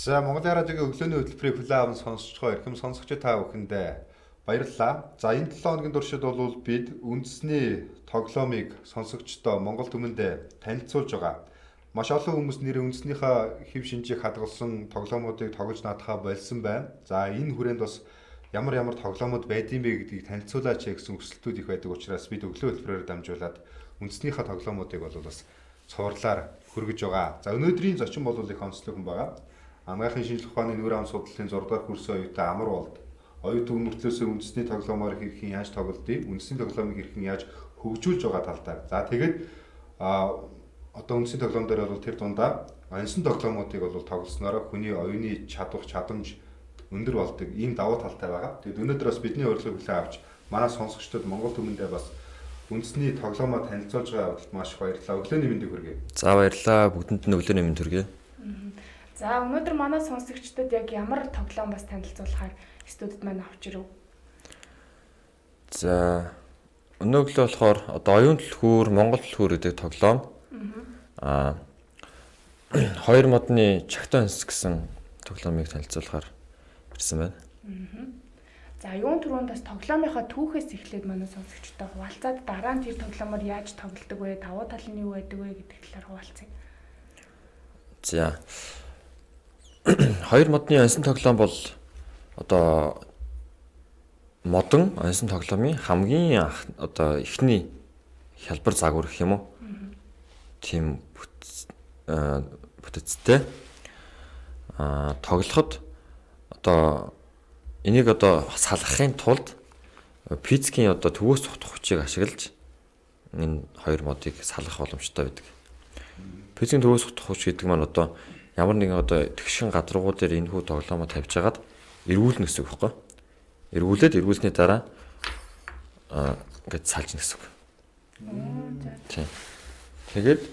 За Монголын радиогийн өглөөний хөтөлбөрийг хүлээн аван сонсож байгаа эрхэм сонсогчид та бүхэндээ баярлалаа. За энэ 7 хоногийн туршид бол бид үндэсний тоглоомыг сонсогчдоо Монгол түмэндээ танилцуулж байгаа. Маш олон хүмүүс нэрээ үндэснийхээ хэв шинжийг хадгалсан тоглоомуудыг тоглож наадахаа болсон байна. За энэ хүрээнд бас ямар тоглоомууд байдсан бэ гэдгийг танилцуулаач гэсэн хүсэлтүүд их байдаг учраас бид өглөө хөтөлбөрөөр дамжуулаад үндэснийхээ тоглоомуудыг бол бас цувралаар хүргэж байгаа. За өнөөдрийн зочин бол их онцлог хүн байгаа. Анагаахын шинжилгээ ухааны нүүр ам судлалын 6 дугаар курсын оюутан Амар болд. Оюутан мөртлөөсөө үндэсний тоглоомоор хэрхэн яаж тоглодгийг, үндэсний тоглоомыг хэрхэн яаж хөгжүүлж байгаа талаар. За тэгээд одоо үндэсний тоглоом дээр бол тэр дундаа онцон тоглоомуудыг бол тоглосноор хүний оюуны чадамж өндөр болдог ийм давуу талтай байгаа. Тэгээд өнөөдөр бас бидний урилгыг хүлээн авч манай сонсогчдод Монгол түмэндээ бас үндэсний тоглоомоо танилцуулж байгаа явдалд маш их баярлалаа. Өглөөний мэндийг хүргэе. За баярлалаа. Бүгдэнд нь өглөөний мэнд хүргэе. За өнөөдөр манай сонсогчдод яг ямар тоглоом бас танилцуулахаар студид маань авч ирв. За өнөөглөө болохоор одоо оюун түлхүүр, Монгол түлхүүр гэдэг тоглоом. 2 модны чагтаа онс гэсэн тоглоомыг танилцуулахаар ирсэн байна. За юун түрүүнд бас тоглоомынхаа түүхээс эхлээд манай сонсогчдод хуваалцаад дараа нь тэр тоглоомоор яаж тоглодог вэ, давуу тал нь юу байдаг вэ гэдэг талаар хуваалцъя. За 2 модны онсон тоглоом бол одоо модон онсон тоглоомын хамгийн одоо эхний хялбар загвар гэх юм уу? Тийм бүтцтэй тоглоход одоо энийг одоо салгахын тулд физикийн одоо төвөөс цогтох хүчийг ашиглаж энэ 2 модыг салгах боломжтой байдаг. Физикийн төвөөс цогтох хүч гэдэг маань одоо ямар нэгэн одоо тэгшин гадаргуу дээр энэ хүү тоглоомоо тавьж хагаад эргүүлнэ гэсэн үг байхгүй. Эргүүлсний дараа ингээд салж гэсэн үг. Тийм. Тэгээд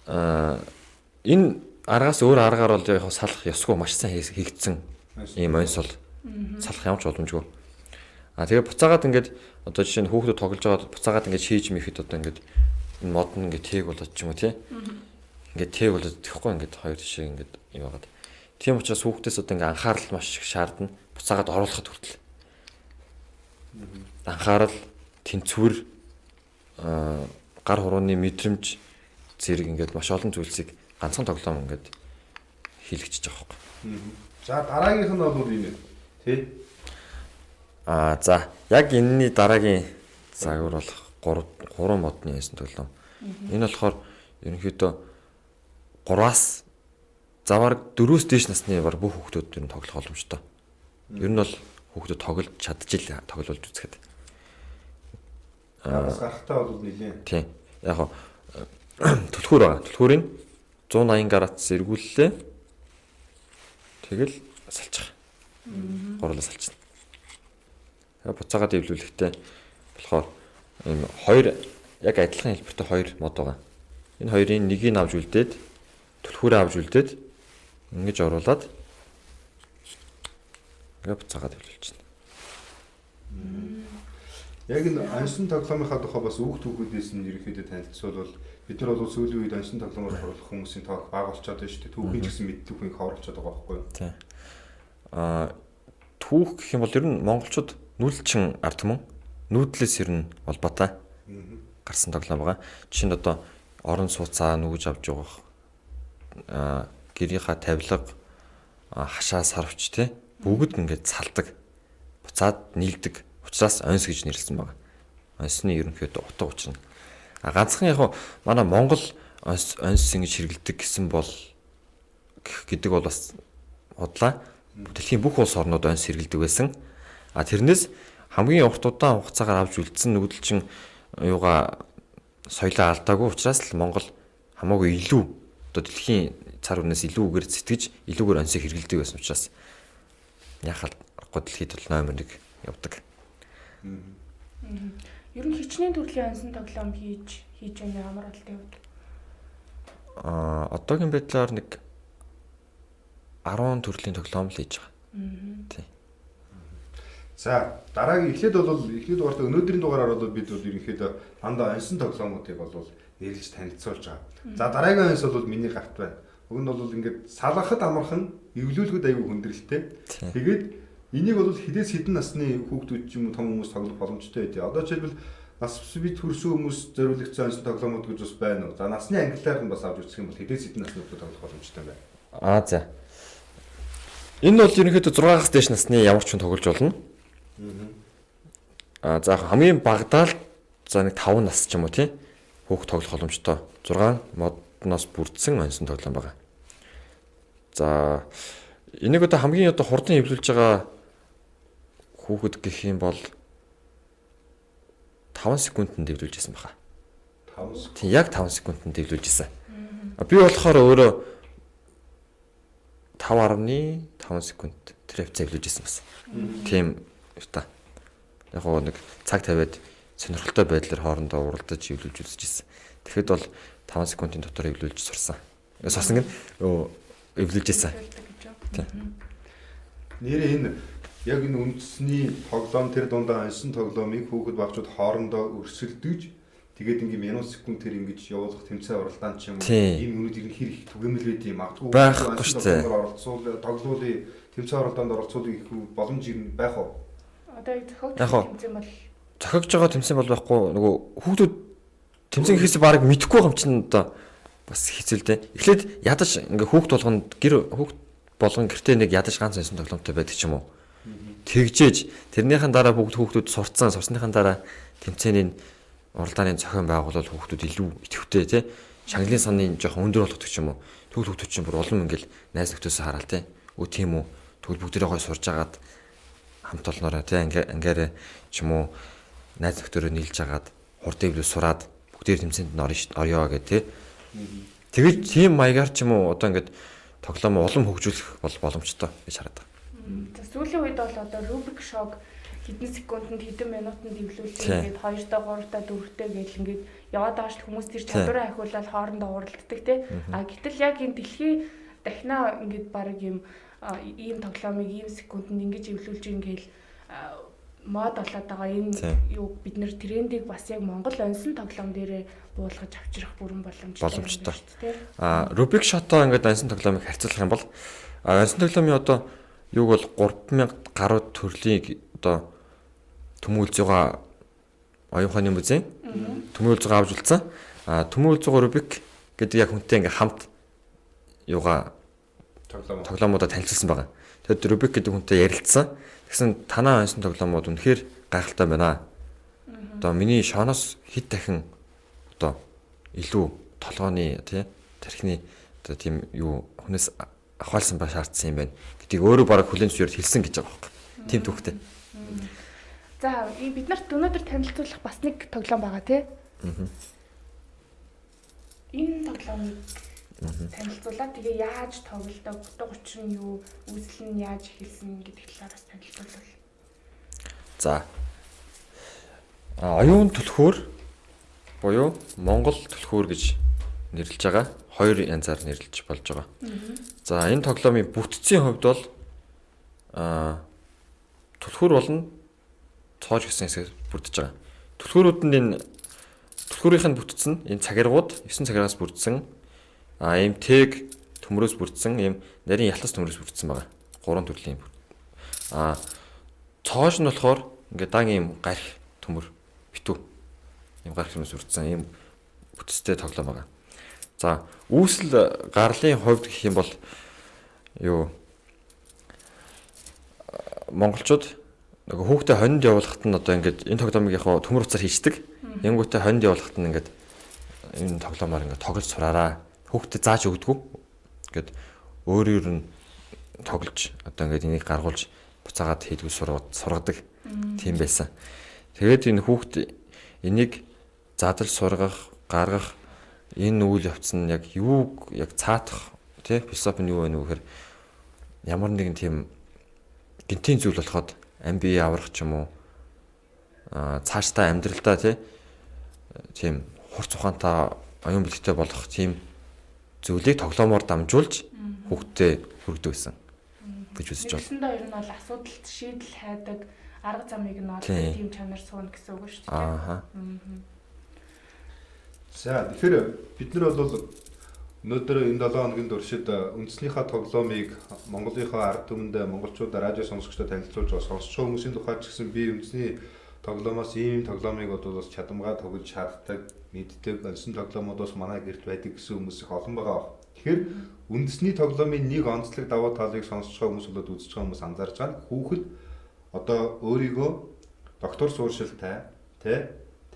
энэ аргаас өөр аргаар бол яг салах ёсгүй маш сайн хийгдсэн ийм онс бол салах ямар ч боломжгүй. Тэгээд буцаагаад ингээд одоо жишээ нь хүүхдүүд тоглож байгаа буцаагаад ингээд шийж мэхэд одоо ингээд энэ мод нь ингээд тээг болоод ч юм уу тий. Ингээд тээг болоод тэхгүй ингээд хоёр жишээ ингээд юм байгаад. Тийм учраас хүүхдээс одоо ингээд анхаарал маш их шаардна. Буцаагаад оруулахад хүртэл. Анхаарал, тэнцвэр, гар хурууны мэдрэмж зэрэг ингээд маш олон зүйлсийг ганцхан тоглоом ингээд хийлгэж байгаа байхгүй. За дараагийнх нь бол юу нэ? Тэ? За яг энэний дараагийн загвар бол 3 модны ясан тоглоом. Энэ болохоор ерөнхийдөө 3-аас завар 4-өөс дээш насны баг бүх хүүхдүүд ер нь тоглох боломжтой. Ер нь бол хүүхдүүд тоглож чадчих тоглож үзэхэд. Бас гарахтаа бол нэлээ. Тийм. Яг түлхүүр байгаа. Түлхүүрийг 180 градус эргүүллээ. Тэгэл салчих. Гурлаа салчихна. Тэгээ буцаагаад эвлүүлэхтэй болохоор энэ 2 яг адилхан хэлбэртэй 2 мод байгаа. Энэ хоёрын нэгийг авч үлдээд түлхүүрээ авч үлдээд ингэж оруулаад ингээ буцаагаад эвлүүлчихнэ. Яг энэ онсон тоглоомынхаа тухай бас үг түүхүүдээс нь ерөнхийдөө танилцуулбал бид нар бол сүүлийн үед онсон тоглоомоор оруулах хүмүүсийн тоог бага болчиход байна шүү дээ. Түүхийн ч гэсэн мэдлэг хавралчод байгаа байхгүй юу? Тийм. Түүх гэх юм бол ер нь монголчууд нүүлчин ард түмэн нүүдлээс ер нь холбоотой гарсан тоглоом байгаа. Жишээ нь одоо орон сууцаа нүүж авч явах, гэрийнхаа тавилга, хашаа сарвч те бүгд ингээд салдаг. Буцаад нийлдэг. Учраас онс гэж нэрлсэн байгаа. Онсны ерөнхийдөө утга учир нь. Ганцхан яг манай Монгол онс ингэж хэрэгэлдэг гэсэн бол гэдэг бол бас бодлаа. Дэлхийн бүх улс орнууд онс хэрэгэлдэг байсан. Тэрнээс хамгийн удаан хугацаагаар авч үлдсэн нүүдэлчин юугаа соёлоо алдаагүй учраас л Монгол хамаагүй илүү одоо дэлхийн цар хүнээс илүүгээр сэтгэж илүүгээр онсыг хэрэгэлдэг байсан учраас яхад дэлхийд бол номер 1 явдаг. Ер нь хичнээн төрлийн онсон тоглоом хийж байна ямар болтой вэ? Одоогийн байдлаар нэг 10 төрлийн тоглоом л хийж байгаа. Тийм. За дараагийн эхлээд дугаартаа өнөөдрийн дугаараар бол бид бол ерөнхийдөө дандаа онсон тоглоомуудыг бол нэрлэж танилцуулж байгаа. За дараагийн онс бол миний гарт байна. Уг нь бол ингээд салгахад амархан эвлүүлэхэд аюу хүндрэлтэй. Тэгээд энийг бол хідээс хідэн насны хүүхдүүд ч юм уу том хүмүүс тоглох боломжтой байдیں۔ Одоо жишээлбэл нас бид хүрсэн хүмүүс зориулагдсан онцлог тоглоомууд гэж бас байна уу? За насны ангиллаар нь бас авч үзэх юм бол хідээс хідэн насны хүүхдүүд тоглох боломжтой байна. За. Энэ бол ерөнхийдөө 6-аас дээш насны ямар ч хүн тоглож болно. За хамгийн багадаа л за нэг 5 нас ч юм уу тий хүүхд тоглох боломжтой. 6 модноос бүрдсэн онцлог тоглоом байгаа. За энийг одоо хамгийн одоо хурдан эвлүүлж байгаа хүүхэд гэх юм бол 5 секундэд эвлүүлж байсан баха. 5 секунд. Тийм яг 5 секундэд эвлүүлж байсан. Би болохоор өөрөө 5.5 секунд тэр хавцаа эвлүүлж байсан бас. Тийм та. Яг гоо нэг цаг тавиад сонирхолтой байдлаар хоорондоо уралдаж эвлүүлж үзэж байсан. Тэгэхэд бол 5 секундын дотор эвлүүлж сурсан. Сурсан гэн эвлүүлж байсан. Нэрээ энэ яг энэ үндэсний тоглоом тэр дундаа ансан тоглоомыг хүүхэд багчууд хоорондоо өрсөлдөж тэгээд ингээм минут секунд тэр ингэж явуулах тэмцээн оролдоон ч юм уу ийм үнүүд ер нь хэр их түгээмэл байд юм магадгүй байхгүй шүү дээ. Тоглоулын тэмцээн оролдоонд оролцуулах их боломж ер нь байх уу? Одоо яг зохиогч тэмцээн бол зохиогч байгаа тэмцээн бол байхгүй нөгөө хүүхдүүд тэмцээн хийхээс бараг мэдэхгүй юм чинь одоо бас хэцүү л дээ. Эхлээд ядаж ингээ хүүхд болгонд хүүхд болгон гэртээ нэг ядаж ганц ансан тоглоомтой байдаг ч юм уу. Тэгжээж тэрнийхэн дараа бүгд хүүхдүүд сурсныхан дараа тэмцээний уралдааны зохион байгуулалт хүүхдүүд илүү идэвхтэй тий шагналын саны жоохон өндөр болгох ч юм уу. Тэгвэл хүүхдүүд чинь бүр улам ингээл найз нөхдөсөө хараад тий өө тийм үү тэгвэл бүгдээрээ гой сурж агаад хамт олноороо тий ангаараа ч юм уу найз нөхдөөрөө нийлж агаад хурд дэвлүү сураад бүгдээр тэмцээнд орё гэх тий тэгэж тийм маягаар ч юм уу одоо ингээд тоглоом улам хөгжүүлэх бол боломжтой гэж хараад байна. За сүүлийн үед бол одоо Rubik Shog хэдэн секундэд хэдэн минутанд эвлүүлж ингээд 2-3-4 гэл ингээд яваад байгаа шүү хүмүүс тэр чадвараа ахиулаад хоорондоо уралддаг тий. А гэтэл яг энэ дэлхийн дахинаа ингээд баг ийм тоглоомыг ийм секундэд ингэж эвлүүлж ингээл мод болоод байгаа энэ юу бид нэр трендийг бас яг Монгол онсон тоглоом дээрээ буулгаж авчрах бүрэн боломжтой тий. Rubik Shot-оо ингээд онсон тоглоомыг харьцуулах юм бол онсон тоглоомын одоо юуг бол 3000 гаруй төрлийн одоо төмүүлж байгаа оюуханы музей төмүүлж байгаа авч үлдсэн. Төмүүлж байгаа Rubik гэдэг яг хүнтэй ингээм хамт юугаа тоглоомуудаа танилцуулсан байгаа. Тэгэд Rubik гэдэг хүнтэй ярилцсан. Тэгсэн танаа онсон тоглоомууд үнэхээр гайхалтай байна. Одоо миний шооноос хэд дахин одоо илүү толгойн тий тархины одоо тийм юу хүнээс ахвалсан ба шаардсан юм байна гэдгийг өөрөө бараг хүлээн зөвшөөрөд хэлсэн гэж байгаа байхгүй. Тийм түүхтэй. За бид нарт өнөөдөр танилцуулах бас нэг тоглоом байгаа тий. Энэ тоглоомыг танилцуулаад тэгээ яаж тоглодог, утга учир нь юу, үзэл нь яаж эхэлсэн гэдэг талаар бас танилцуулбал. За. Оюун түлхүүр буюу Монгол түлхүүр гэж нэрлэж байгаа. Хоёр янзаар нэрлэж болж байгаа. За энэ тоглоомын бүтцийн хувьд бол түлхүүр болно цоож гэсэн хэсгээс бүрдэж байгаа. Түлхүүрүүд нь түлхүүрийн бүтц нь энэ цагиргууд 9 цагиргаас бүрдсэн ийм тэг төмрөөс бүрдсэн ийм нарийн ялтас төмрөөс бүрдсэн байгаа. 3 төрлийн. Цоож нь болохоор ингээд дан ийм гарх төмөр битүү. Ийм гарх төмрөөс бүрдсэн ийм бүтцтэй тоглоом байгаа. За үүсэл гарлын хувьд гэх юм бол юу монголчууд нөгөө хүүхдээ хонинд явуулахад нь одоо ингээд энэ тоглоомыг яг төмөр уцаар хийждэг. Янгүүтээ хонинд явуулахад нь ингээд энэ тоглоомоор ингээд тоглож сураараа. Хүүхдээ зааж өгдөггүй. Ингээд өөрөөр нь тоглож одоо ингээд энийг гаргуулж буцаагаад хийдгүү сургадаг. Тийм байсан. Тэгээд энэ хүүхд энийг задлж сургах, гаргах энэ үйл явц нь яг юуг яг цаатах тий философи нь юу вэ нөхөр ямар нэгэн тийм гинтийн зүйл болоход амби аврах ч юм уу цаашдаа амьдралдаа тийм хурц ухаантай оюун бэлтгэлтэй болох тийм зүйлийг тоглоомоор дамжуулж хүүхдэд хүргэдэг байсан гэж үзэж байна. Нэгсэндээ ер нь бол асуудалд шийдэл хайдаг арга замыг нь олох тийм чанар суuna гэсэн үг шүү дээ. За тэгэхээр бид нар бол Өнөөдөр энэ 7 хоногийн туршид үндэснийхээ тоглоомыг Монголынхаа ард түмэнд монголчуудаа радио сонсогчдод танилцуулж байгаа сонсож байгаа хүмүүсийн тухайд ч гэсэн би үндэсний тоглоомоос ийм тоглоомыг одоо бас чадамгаа тоглож чаддаг, мэддэг, онцлог тоглоомод бас манай гэрт байдаг гэсэн хүмүүс их олон байгаа. Тэгэхээр үндэсний тоглоомын нэг онцлог даваа талыг сонсож байгаа хүмүүс болоод үзэж байгаа хүмүүс анзаарч байгаа. Хүүхэд одоо өөрийгөө доктор сууршилтай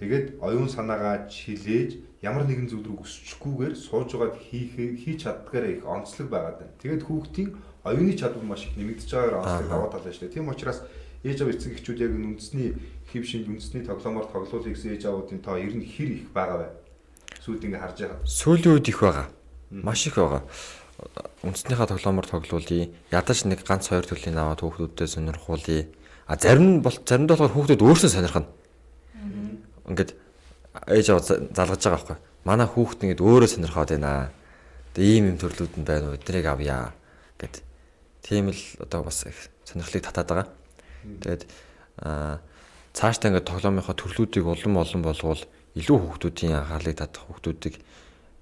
тэгээд оюун санаагаа чилээж ямар нэгэн зүйл рүү өсчихгүйгээр сууж байгаад хийж чаддгаараа их онцлог байгаад байна. Тэгээд хүүхдийн оюуны чадвар маш их нэмэгдэж байгаагаар онцлог даваа тал байна шүү дээ. Тийм учраас ээж аав эцэг эхчүүд яг энэ үндэсний хэв шинж үндэсний тоглоомоор тоглоулъя гэсэн ээж аавуудын тоо ер нь хэр их байгаа вэ? Сүүлд ингээ харж байгаа. Сүүлийн үед их байгаа. Маш их байгаа. Үндэснийхээ тоглоомоор тоглоулъя. Ядаж нэг ганц хоёр төрлийн аваад хүүхдүүдэд сонирхуулъя. Заримдаа болохоор хүүхдүүд өөрсдөө сонирхно. Ингээд ээж аваа залгаж байгаа байхгүй. Манай хүүхд ингээд өөрөө сонирхоод байна. Тэгээ ийм төрлүүд нь байна уу? Эднийг авъя гэд. Тийм л одоо бас их сонирхлыг татаад байгаа. Тэгээд цаашдаа ингээд тоглоомынхаа төрлүүдийг улам болгоул илүү хүүхдүүдийн анхаарлыг татах хүүхдүүдийг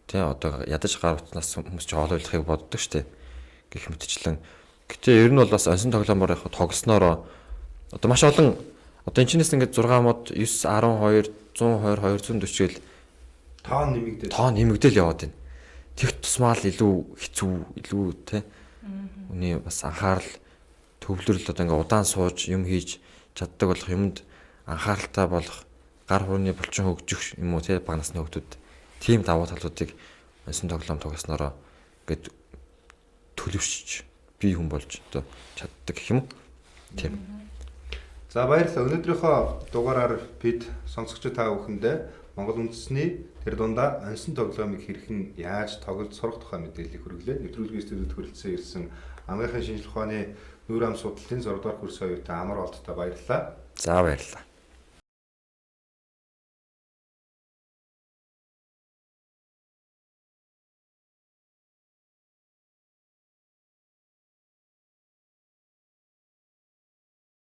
тий одоо ядаж гар утнаас хүмүүс ч ойлгохыг боддог штеп. Гэх мэтчлэн. Гэтэ ер нь бол бас онцон тоглоомоор яг тогснороо одоо маш олон одоо энэ чинээс ингээд 6 мод 9 12 120 240 гэл тоон нэмэгдэл яваад байна. Тэгт тусмаа л илүү хэцүү илүү те. Үний бас анхаарал төвлөрөл одоо ингээд удаан сууж юм хийж чаддаг болох юмд анхааралтай болох гар хүрээний булчин хөгжих юм уу те бага насны хүүхдүүд тийм давуу талуудыг онцон тоглоом тоглоснороо ингээд төлөвшөж бие хүн болж одоо чаддаг гэх юм уу. Тийм. За баярлалаа. Өнөөдрийнхөө дугаараар бид сонсогчид та бүхэндээ Монгол үндэсний тэр дундаа онцон тоглоомыг хэрхэн яаж тоглож сурах тухай мэдээллийг хүргэлээ. Нэвтрүүлгийн студид хүрэлцэн ирсэн Амгийнхын шинжилгээ ухааны нүүр ам судлалын 6 дугаар курс оюутан Амар Олдтой баярлалаа. За баярлалаа.